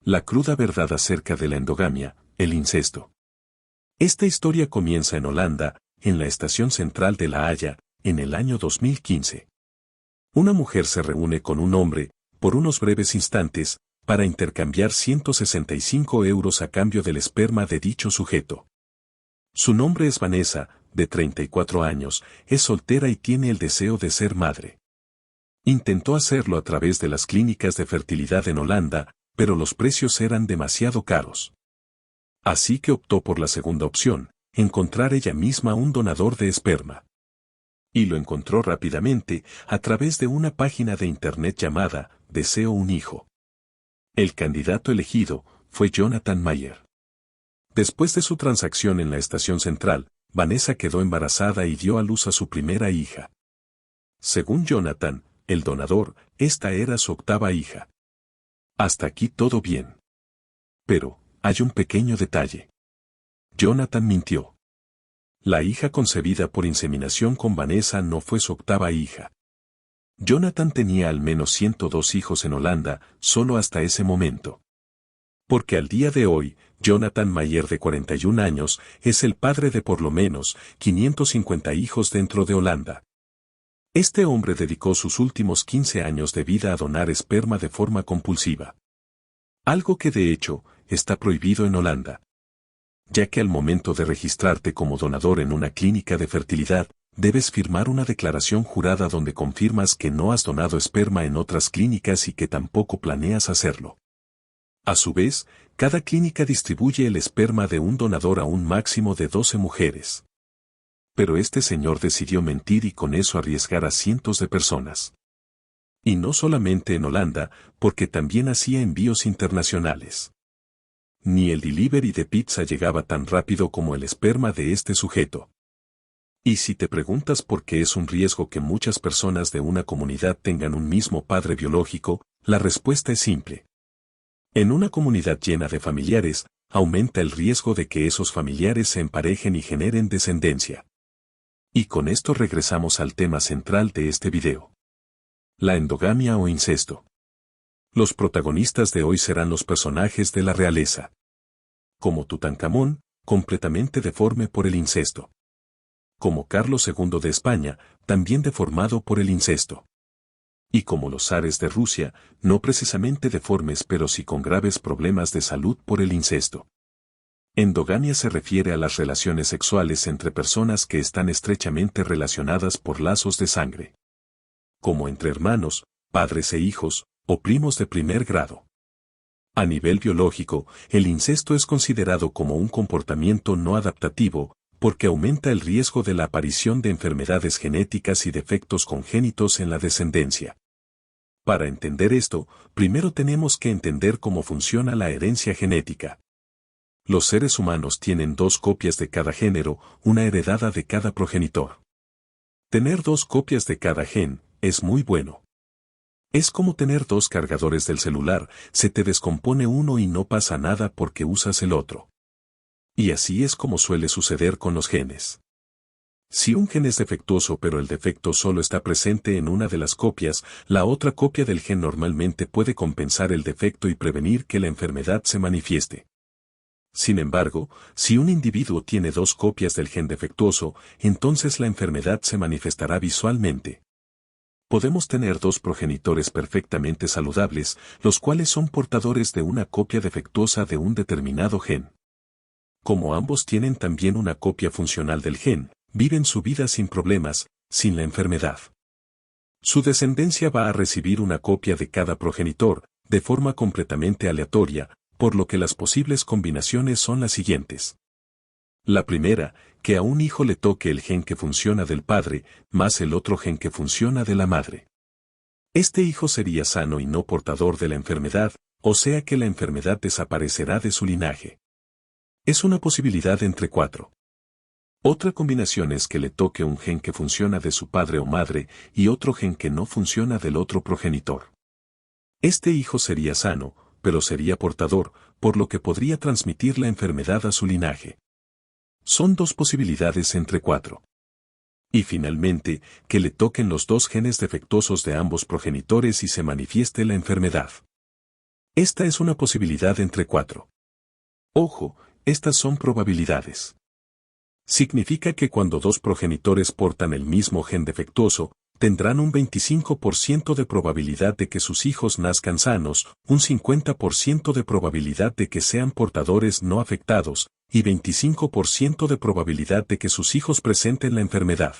La cruda verdad acerca de la endogamia, el incesto. Esta historia comienza en Holanda, en la estación central de La Haya, en el año 2015. Una mujer se reúne con un hombre, por unos breves instantes, para intercambiar 165 euros a cambio del esperma de dicho sujeto. Su nombre es Vanessa, de 34 años, es soltera y tiene el deseo de ser madre. Intentó hacerlo a través de las clínicas de fertilidad en Holanda, pero los precios eran demasiado caros. Así que optó por la segunda opción, encontrar ella misma un donador de esperma. Y lo encontró rápidamente, a través de una página de internet llamada Deseo un hijo. El candidato elegido fue Jonathan Mayer. Después de su transacción en la estación central, Vanessa quedó embarazada y dio a luz a su primera hija. Según Jonathan, el donador, esta era su octava hija. Hasta aquí todo bien. Pero, hay un pequeño detalle. Jonathan mintió. La hija concebida por inseminación con Vanessa no fue su octava hija. Jonathan tenía al menos 102 hijos en Holanda, solo hasta ese momento. Porque al día de hoy, Jonathan Mayer de 41 años, es el padre de por lo menos 550 hijos dentro de Holanda. Este hombre dedicó sus últimos 15 años de vida a donar esperma de forma compulsiva. Algo que de hecho, está prohibido en Holanda. Ya que al momento de registrarte como donador en una clínica de fertilidad, debes firmar una declaración jurada donde confirmas que no has donado esperma en otras clínicas y que tampoco planeas hacerlo. A su vez, cada clínica distribuye el esperma de un donador a un máximo de 12 mujeres. Pero este señor decidió mentir y con eso arriesgar a cientos de personas. Y no solamente en Holanda, porque también hacía envíos internacionales. Ni el delivery de pizza llegaba tan rápido como el esperma de este sujeto. Y si te preguntas por qué es un riesgo que muchas personas de una comunidad tengan un mismo padre biológico, la respuesta es simple. En una comunidad llena de familiares, aumenta el riesgo de que esos familiares se emparejen y generen descendencia. Y con esto regresamos al tema central de este video. La endogamia o incesto. Los protagonistas de hoy serán los personajes de la realeza. Como Tutankamón, completamente deforme por el incesto. Como Carlos II de España, también deformado por el incesto. Y como los zares de Rusia, no precisamente deformes pero sí con graves problemas de salud por el incesto. Endogamia se refiere a las relaciones sexuales entre personas que están estrechamente relacionadas por lazos de sangre. Como entre hermanos, padres e hijos, o primos de primer grado. A nivel biológico, el incesto es considerado como un comportamiento no adaptativo, porque aumenta el riesgo de la aparición de enfermedades genéticas y defectos congénitos en la descendencia. Para entender esto, primero tenemos que entender cómo funciona la herencia genética. Los seres humanos tienen 2 copias de cada género, una heredada de cada progenitor. Tener 2 copias de cada gen es muy bueno. Es como tener 2 cargadores del celular, se te descompone uno y no pasa nada porque usas el otro. Y así es como suele suceder con los genes. Si un gen es defectuoso pero el defecto solo está presente en una de las copias, la otra copia del gen normalmente puede compensar el defecto y prevenir que la enfermedad se manifieste. Sin embargo, si un individuo tiene 2 copias del gen defectuoso, entonces la enfermedad se manifestará visualmente. Podemos tener 2 progenitores perfectamente saludables, los cuales son portadores de una copia defectuosa de un determinado gen. Como ambos tienen también una copia funcional del gen, viven su vida sin problemas, sin la enfermedad. Su descendencia va a recibir una copia de cada progenitor, de forma completamente aleatoria, por lo que las posibles combinaciones son las siguientes. La primera, que a un hijo le toque el gen que funciona del padre, más el otro gen que funciona de la madre. Este hijo sería sano y no portador de la enfermedad, o sea que la enfermedad desaparecerá de su linaje. Es una posibilidad entre 4. Otra combinación es que le toque un gen que funciona de su padre o madre y otro gen que no funciona del otro progenitor. Este hijo sería sano, pero sería portador, por lo que podría transmitir la enfermedad a su linaje. Son 2 posibilidades entre 4. Y finalmente, que le toquen los 2 genes defectuosos de ambos progenitores y se manifieste la enfermedad. Esta es una posibilidad entre 4. Ojo, estas son probabilidades. Significa que cuando dos progenitores portan el mismo gen defectuoso, tendrán un 25% de probabilidad de que sus hijos nazcan sanos, un 50% de probabilidad de que sean portadores no afectados, y 25% de probabilidad de que sus hijos presenten la enfermedad.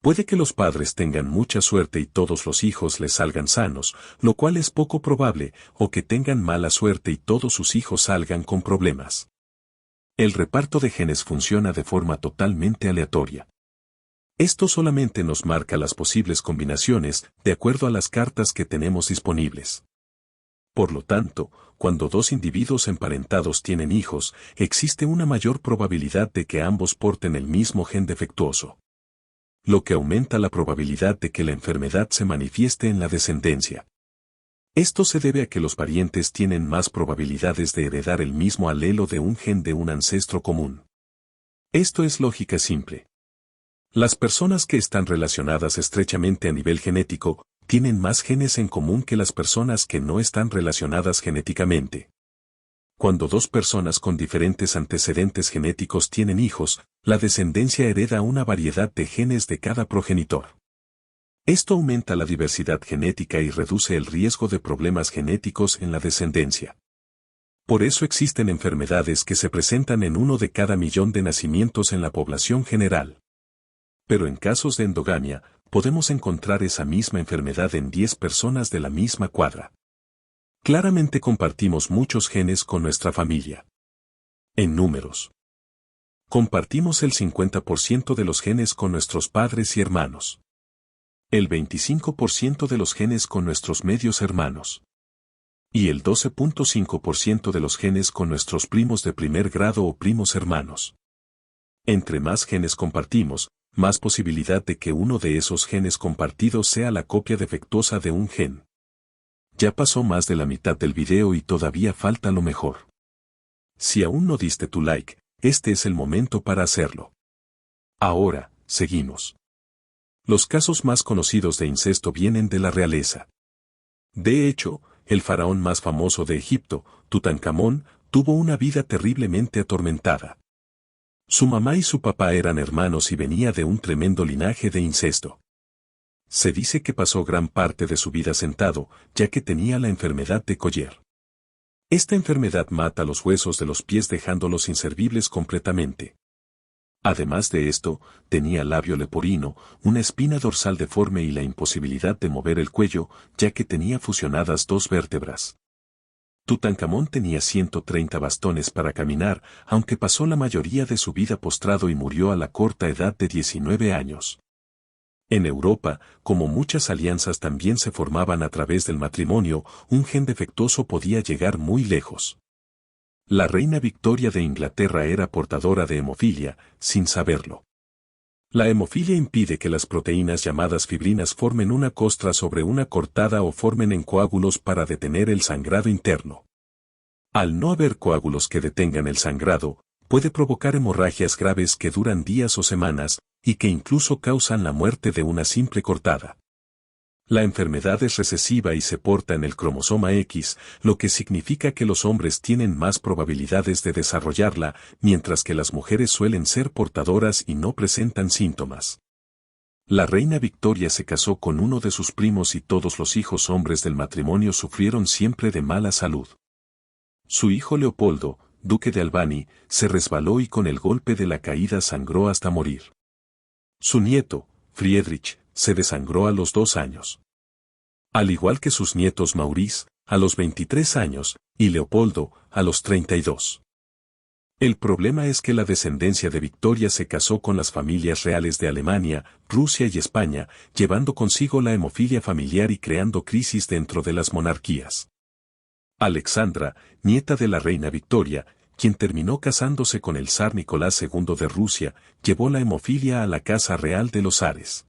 Puede que los padres tengan mucha suerte y todos los hijos les salgan sanos, lo cual es poco probable, o que tengan mala suerte y todos sus hijos salgan con problemas. El reparto de genes funciona de forma totalmente aleatoria. Esto solamente nos marca las posibles combinaciones de acuerdo a las cartas que tenemos disponibles. Por lo tanto, cuando dos individuos emparentados tienen hijos, existe una mayor probabilidad de que ambos porten el mismo gen defectuoso, lo que aumenta la probabilidad de que la enfermedad se manifieste en la descendencia. Esto se debe a que los parientes tienen más probabilidades de heredar el mismo alelo de un gen de un ancestro común. Esto es lógica simple. Las personas que están relacionadas estrechamente a nivel genético, tienen más genes en común que las personas que no están relacionadas genéticamente. Cuando dos personas con diferentes antecedentes genéticos tienen hijos, la descendencia hereda una variedad de genes de cada progenitor. Esto aumenta la diversidad genética y reduce el riesgo de problemas genéticos en la descendencia. Por eso existen enfermedades que se presentan en 1 de cada millón de nacimientos en la población general. Pero en casos de endogamia, podemos encontrar esa misma enfermedad en 10 personas de la misma cuadra. Claramente compartimos muchos genes con nuestra familia. En números, compartimos el 50% de los genes con nuestros padres y hermanos. El 25% de los genes con nuestros medios hermanos. Y el 12.5% de los genes con nuestros primos de primer grado o primos hermanos. Entre más genes compartimos, más posibilidad de que uno de esos genes compartidos sea la copia defectuosa de un gen. Ya pasó más de la mitad del video y todavía falta lo mejor. Si aún no diste tu like, este es el momento para hacerlo. Ahora, seguimos. Los casos más conocidos de incesto vienen de la realeza. De hecho, el faraón más famoso de Egipto, Tutankamón, tuvo una vida terriblemente atormentada. Su mamá y su papá eran hermanos y venía de un tremendo linaje de incesto. Se dice que pasó gran parte de su vida sentado, ya que tenía la enfermedad de Collier. Esta enfermedad mata los huesos de los pies dejándolos inservibles completamente. Además de esto, tenía labio leporino, una espina dorsal deforme y la imposibilidad de mover el cuello, ya que tenía fusionadas 2 vértebras. Tutankamón tenía 130 bastones para caminar, aunque pasó la mayoría de su vida postrado y murió a la corta edad de 19 años. En Europa, como muchas alianzas también se formaban a través del matrimonio, un gen defectuoso podía llegar muy lejos. La reina Victoria de Inglaterra era portadora de hemofilia, sin saberlo. La hemofilia impide que las proteínas llamadas fibrinas formen una costra sobre una cortada o formen en coágulos para detener el sangrado interno. Al no haber coágulos que detengan el sangrado, puede provocar hemorragias graves que duran días o semanas, y que incluso causan la muerte de una simple cortada. La enfermedad es recesiva y se porta en el cromosoma X, lo que significa que los hombres tienen más probabilidades de desarrollarla, mientras que las mujeres suelen ser portadoras y no presentan síntomas. La reina Victoria se casó con uno de sus primos y todos los hijos hombres del matrimonio sufrieron siempre de mala salud. Su hijo Leopoldo, duque de Albany, se resbaló y con el golpe de la caída sangró hasta morir. Su nieto, Friedrich, se desangró a los 2 años. Al igual que sus nietos Maurice, a los 23 años, y Leopoldo, a los 32. El problema es que la descendencia de Victoria se casó con las familias reales de Alemania, Rusia y España, llevando consigo la hemofilia familiar y creando crisis dentro de las monarquías. Alexandra, nieta de la reina Victoria, quien terminó casándose con el zar Nicolás II de Rusia, llevó la hemofilia a la casa real de los zares.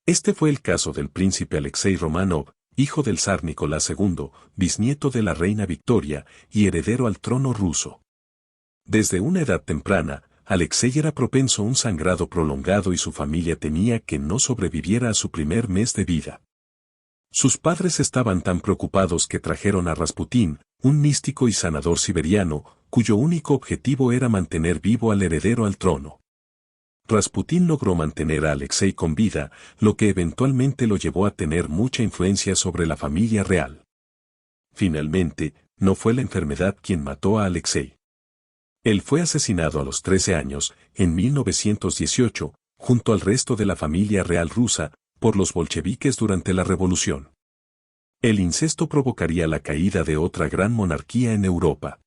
Este fue el caso del príncipe Alexei Romanov, hijo del zar Nicolás II, bisnieto de la reina Victoria y heredero al trono ruso. Desde una edad temprana, Alexei era propenso a un sangrado prolongado y su familia temía que no sobreviviera a su primer mes de vida. Sus padres estaban tan preocupados que trajeron a Rasputín, un místico y sanador siberiano, cuyo único objetivo era mantener vivo al heredero al trono. Rasputín logró mantener a Alexei con vida, lo que eventualmente lo llevó a tener mucha influencia sobre la familia real. Finalmente, no fue la enfermedad quien mató a Alexei. Él fue asesinado a los 13 años, en 1918, junto al resto de la familia real rusa, por los bolcheviques durante la revolución. El incesto provocaría la caída de otra gran monarquía en Europa.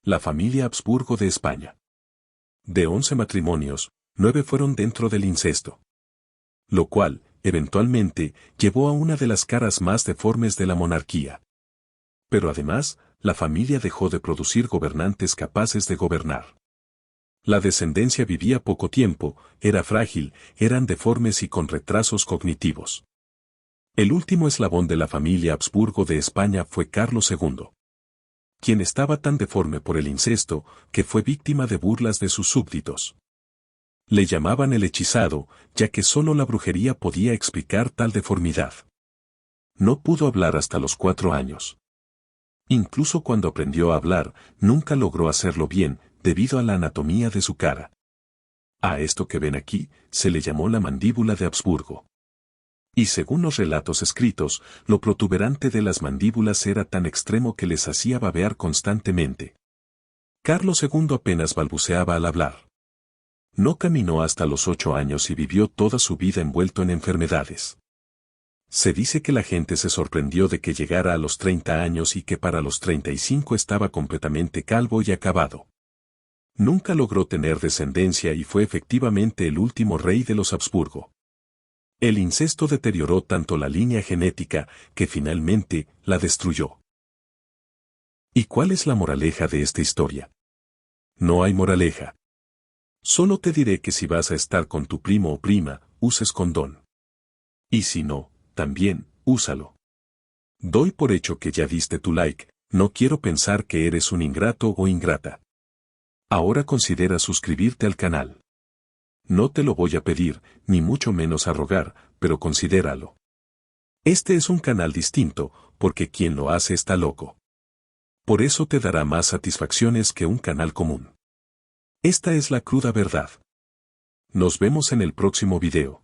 La familia Habsburgo de España. De 11 matrimonios, 9 fueron dentro del incesto. Lo cual, eventualmente, llevó a una de las caras más deformes de la monarquía. Pero además, la familia dejó de producir gobernantes capaces de gobernar. La descendencia vivía poco tiempo, era frágil, eran deformes y con retrasos cognitivos. El último eslabón de la familia Habsburgo de España fue Carlos II, quien estaba tan deforme por el incesto, que fue víctima de burlas de sus súbditos. Le llamaban el hechizado, ya que solo la brujería podía explicar tal deformidad. No pudo hablar hasta los 4 años. Incluso cuando aprendió a hablar, nunca logró hacerlo bien, debido a la anatomía de su cara. A esto que ven aquí, se le llamó la mandíbula de Habsburgo. Y según los relatos escritos, lo protuberante de las mandíbulas era tan extremo que les hacía babear constantemente. Carlos II apenas balbuceaba al hablar. No caminó hasta los 8 años y vivió toda su vida envuelto en enfermedades. Se dice que la gente se sorprendió de que llegara a los 30 años y que para los 35 estaba completamente calvo y acabado. Nunca logró tener descendencia y fue efectivamente el último rey de los Habsburgo. El incesto deterioró tanto la línea genética, que finalmente la destruyó. ¿Y cuál es la moraleja de esta historia? No hay moraleja. Solo te diré que si vas a estar con tu primo o prima, uses condón. Y si no, también, úsalo. Doy por hecho que ya diste tu like, no quiero pensar que eres un ingrato o ingrata. Ahora considera suscribirte al canal. No te lo voy a pedir, ni mucho menos a rogar, pero considéralo. Este es un canal distinto, porque quien lo hace está loco. Por eso te dará más satisfacciones que un canal común. Esta es la cruda verdad. Nos vemos en el próximo video.